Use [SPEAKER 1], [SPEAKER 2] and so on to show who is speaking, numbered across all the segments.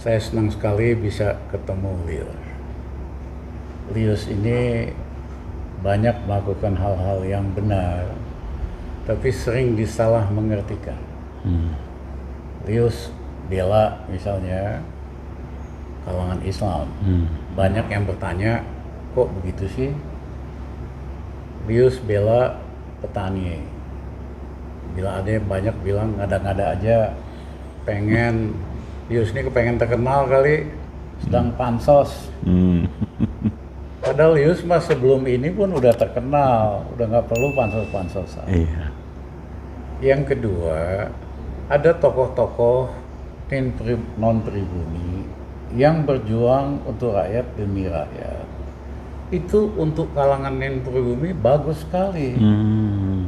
[SPEAKER 1] Saya senang sekali bisa ketemu Lius. Lius ini banyak melakukan hal-hal yang benar, tapi sering disalah mengertikan. Lius bela misalnya kalangan Islam. Banyak yang bertanya, kok begitu sih? Lius bela petani. Bila ada yang banyak bilang ngada-ngada aja pengen, Lius ini kepengen terkenal kali, sedang pansos. Padahal Lius mas sebelum ini pun udah terkenal, udah nggak perlu pansos-pansosan.
[SPEAKER 2] Iya.
[SPEAKER 1] Yang kedua, ada tokoh-tokoh non-pribumi yang berjuang untuk rakyat demi rakyat. Itu untuk kalangan non-pribumi bagus sekali.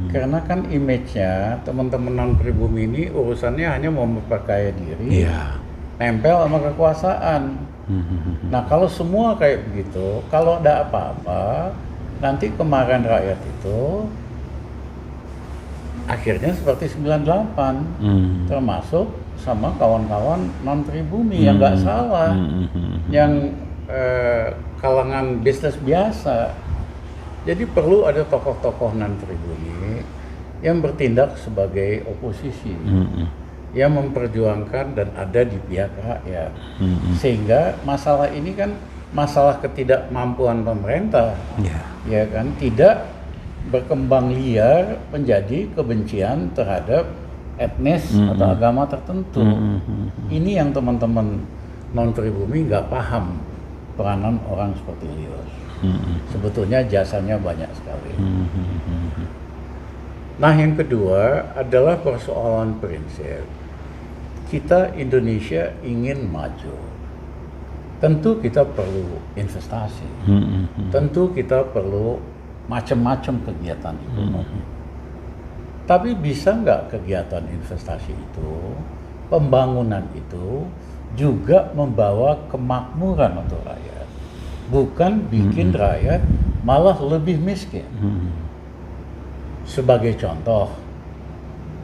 [SPEAKER 1] Karena kan image-nya teman-teman non-pribumi ini urusannya hanya mau memperkaya diri, nempel sama kekuasaan. Nah kalau semua kayak begitu, kalau ada apa-apa, nanti kemarahan rakyat itu akhirnya seperti 98, termasuk sama kawan-kawan non-pribumi yang nggak salah, yang kalangan bisnis biasa. Jadi perlu ada tokoh-tokoh non-pribumi yang bertindak sebagai oposisi, yang memperjuangkan dan ada di pihak rakyat. Sehingga masalah ini kan masalah ketidakmampuan pemerintah, ya kan, tidak berkembang liar menjadi kebencian terhadap etnis atau agama tertentu. Ini yang teman-teman non-pribumi nggak paham peranan orang seperti Lius. Sebetulnya jasanya banyak sekali. Nah yang kedua adalah persoalan prinsip. Kita Indonesia ingin maju. Tentu kita perlu investasi. Tentu kita perlu macam-macam kegiatan ekonomi. Tapi bisa nggak kegiatan investasi itu, pembangunan itu juga membawa kemakmuran untuk rakyat, bukan bikin rakyat malah lebih miskin. Sebagai contoh,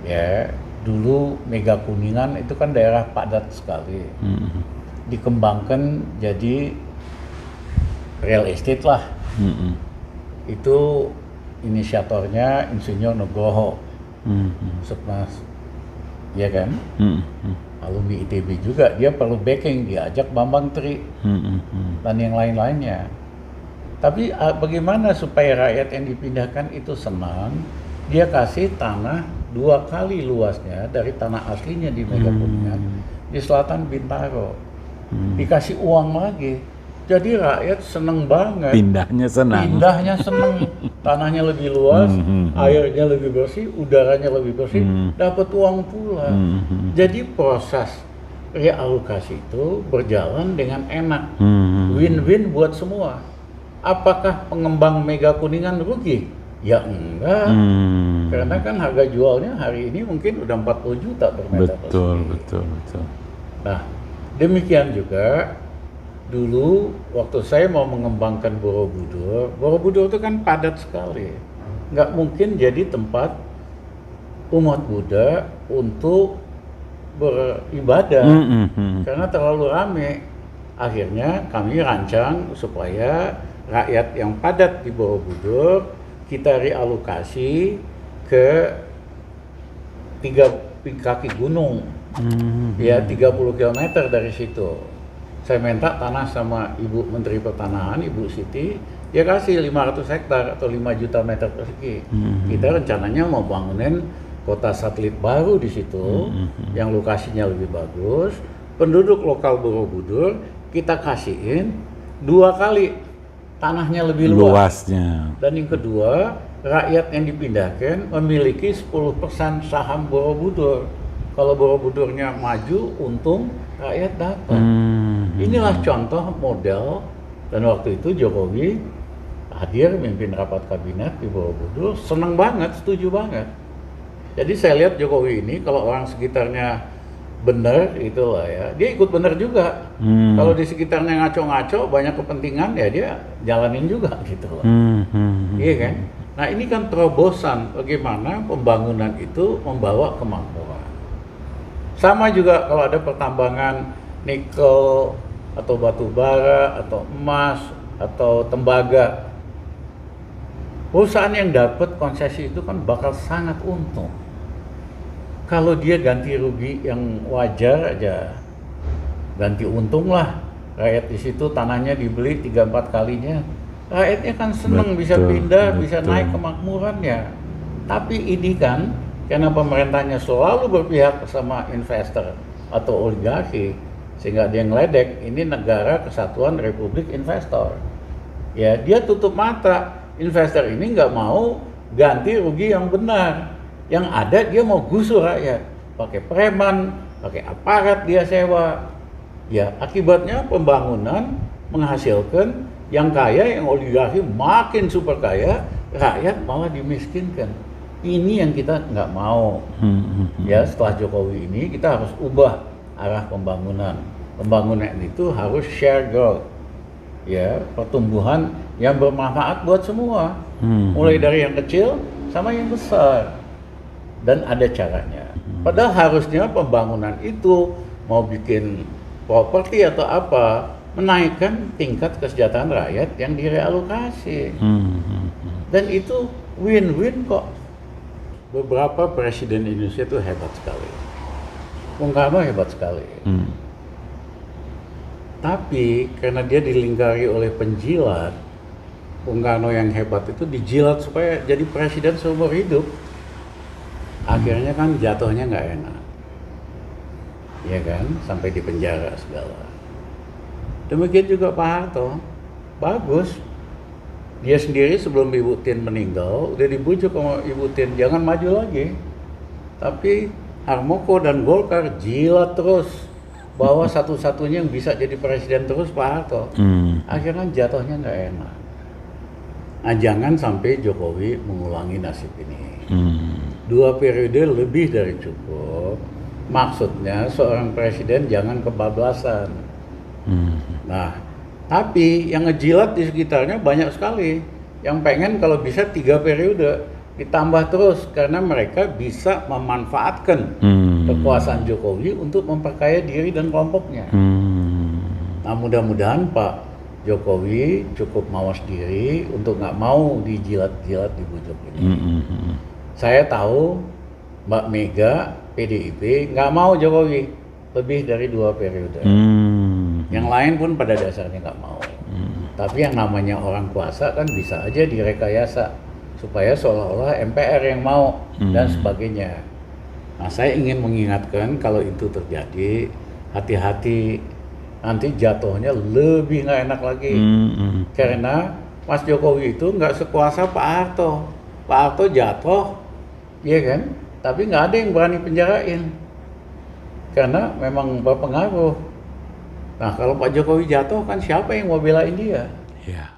[SPEAKER 1] ya dulu Mega Kuningan itu kan daerah padat sekali, dikembangkan jadi real estate lah. Itu inisiatornya Insinyur Nugroho, Sukmas, ya kan? Alumni ITB juga, dia perlu backing, diajak Bambang Tri dan yang lain-lainnya. Tapi bagaimana supaya rakyat yang dipindahkan itu senang? Dia kasih tanah 2 kali luasnya dari tanah aslinya di Mega Kuningan di selatan Bintaro. Dikasih uang lagi. Jadi rakyat seneng banget.
[SPEAKER 2] Pindahnya senang.
[SPEAKER 1] Tanahnya lebih luas, airnya lebih bersih, udaranya lebih bersih, dapat uang pula. Jadi proses realokasi itu berjalan dengan enak, win-win buat semua. Apakah pengembang Mega Kuningan rugi? Ya enggak, karena kan harga jualnya hari ini mungkin udah 40 juta per meter persegi.
[SPEAKER 2] Betul.
[SPEAKER 1] Nah, demikian juga dulu waktu saya mau mengembangkan Borobudur itu kan padat sekali. Nggak mungkin jadi tempat umat Buddha untuk beribadah, karena terlalu ramai. Akhirnya kami rancang supaya rakyat yang padat di Borobudur kita realokasi ke 3 kaki gunung, ya 30 km dari situ. Saya minta tanah sama Ibu Menteri Pertanahan, Ibu Siti, dia kasih 500 hektar atau 5 juta meter persegi. Kita rencananya mau bangunin kota satelit baru di situ, yang lokasinya lebih bagus. Penduduk lokal Borobudur kita kasihin 2 kali tanahnya lebih luasnya. Dan yang kedua, rakyat yang dipindahkan memiliki 10% saham Borobudur. Kalau Borobudurnya maju, untung rakyat dapat. Inilah contoh model, dan waktu itu Jokowi hadir memimpin rapat kabinet di Borobudur, senang banget, setuju banget. Jadi saya lihat Jokowi ini kalau orang sekitarnya benar itulah ya, dia ikut benar juga. Kalau di sekitarnya ngaco-ngaco, banyak kepentingan ya dia jalanin juga gitu loh. Iya kan? Nah ini kan terobosan bagaimana pembangunan itu membawa kemakmuran. Sama juga kalau ada pertambangan nikel atau batu bara atau emas atau tembaga. Perusahaan yang dapat konsesi itu kan bakal sangat untung. Kalau dia ganti rugi yang wajar aja, ganti untung lah. Rakyat di situ tanahnya dibeli 3-4 kalinya. Rakyatnya kan seneng bisa pindah, bisa naik kemakmurannya. Tapi ini kan karena pemerintahnya selalu berpihak sama investor atau oligarki, sehingga dia ngeledek, ini negara kesatuan Republik Investor. Ya, dia tutup mata. Investor ini nggak mau ganti rugi yang benar. Yang ada dia mau gusur rakyat, pakai preman, pakai aparat dia sewa. Ya, akibatnya pembangunan menghasilkan yang kaya, yang oligarki makin super kaya, rakyat malah dimiskinkan. Ini yang kita nggak mau. Ya, setelah Jokowi ini kita harus ubah arah pembangunan. Pembangunan itu harus share growth. Ya, pertumbuhan yang bermanfaat buat semua. Mulai dari yang kecil sama yang besar. Dan ada caranya. Padahal harusnya pembangunan itu mau bikin properti atau apa, menaikkan tingkat kesejahteraan rakyat yang direalokasi. Dan itu win-win kok. Beberapa presiden Indonesia itu hebat sekali. Bung Karno hebat sekali. Tapi karena dia dilingkari oleh penjilat, Bung Karno yang hebat itu dijilat supaya jadi presiden seumur hidup. Akhirnya kan jatuhnya nggak enak. Ya kan, sampai di penjara segala. Demikian juga Pak Harto, bagus. Dia sendiri sebelum Ibu Tien meninggal, udah dibujuk sama Ibu Tien, jangan maju lagi. Tapi Harmoko dan Golkar jilat terus, bahwa satu-satunya yang bisa jadi presiden terus Pak Harto. Akhirnya jatuhnya nggak enak. Nah, jangan sampai Jokowi mengulangi nasib ini. 2 periode lebih dari cukup. Maksudnya seorang presiden jangan kebablasan. Nah, tapi yang ngejilat di sekitarnya banyak sekali. Yang pengen kalau bisa 3 periode ditambah terus karena mereka bisa memanfaatkan kekuasaan Jokowi untuk memperkaya diri dan kelompoknya. Nah, mudah-mudahan Pak Jokowi cukup mawas diri untuk nggak mau dijilat-jilat di bujuk ini. Saya tahu Mbak Mega, PDIP nggak mau Jokowi lebih dari 2 periode. Yang lain pun pada dasarnya nggak mau. Tapi yang namanya orang kuasa kan bisa aja direkayasa supaya seolah-olah MPR yang mau dan sebagainya. Nah, saya ingin mengingatkan kalau itu terjadi, hati-hati, nanti jatuhnya lebih nggak enak lagi. Karena Mas Jokowi itu nggak sekuasa Pak Harto. Pak Harto jatuh, iya kan? Tapi nggak ada yang berani penjarain. Karena memang berpengaruh. Nah, kalau Pak Jokowi jatuh kan siapa yang mau belain dia?
[SPEAKER 2] Ya.